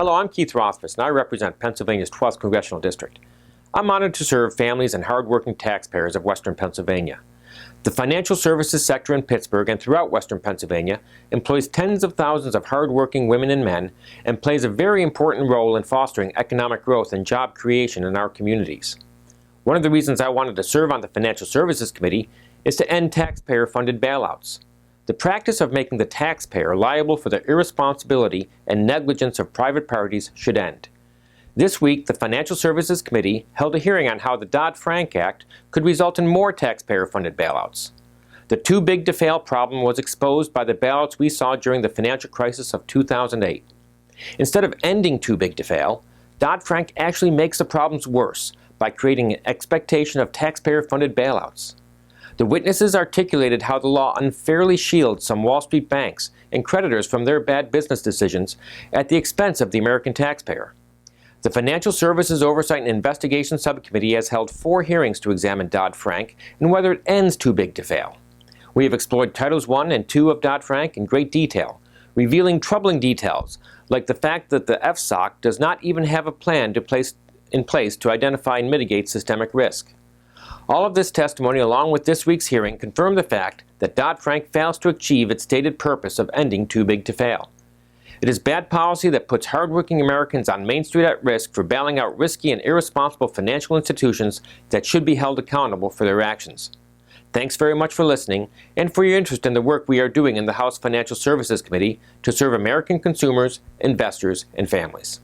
Hello, I'm Keith Rothfus, and I represent Pennsylvania's 12th Congressional District. I'm honored to serve families and hardworking taxpayers of Western Pennsylvania. The financial services sector in Pittsburgh and throughout Western Pennsylvania employs tens of thousands of hardworking women and men and plays a very important role in fostering economic growth and job creation in our communities. One of the reasons I wanted to serve on the Financial Services Committee is to end taxpayer-funded bailouts. The practice of making the taxpayer liable for the irresponsibility and negligence of private parties should end. This week, the Financial Services Committee held a hearing on how the Dodd-Frank Act could result in more taxpayer-funded bailouts. The too big to fail problem was exposed by the bailouts we saw during the financial crisis of 2008. Instead of ending too big to fail, Dodd-Frank actually makes the problems worse by creating an expectation of taxpayer-funded bailouts. The witnesses articulated how the law unfairly shields some Wall Street banks and creditors from their bad business decisions at the expense of the American taxpayer. The Financial Services Oversight and Investigation Subcommittee has held 4 hearings to examine Dodd-Frank and whether it ends too big to fail. We have explored Titles 1 and 2 of Dodd-Frank in great detail, revealing troubling details like the fact that the FSOC does not even have a plan in place to identify and mitigate systemic risk. All of this testimony, along with this week's hearing, confirm the fact that Dodd-Frank fails to achieve its stated purpose of ending too big to fail. It is bad policy that puts hardworking Americans on Main Street at risk for bailing out risky and irresponsible financial institutions that should be held accountable for their actions. Thanks very much for listening and for your interest in the work we are doing in the House Financial Services Committee to serve American consumers, investors, and families.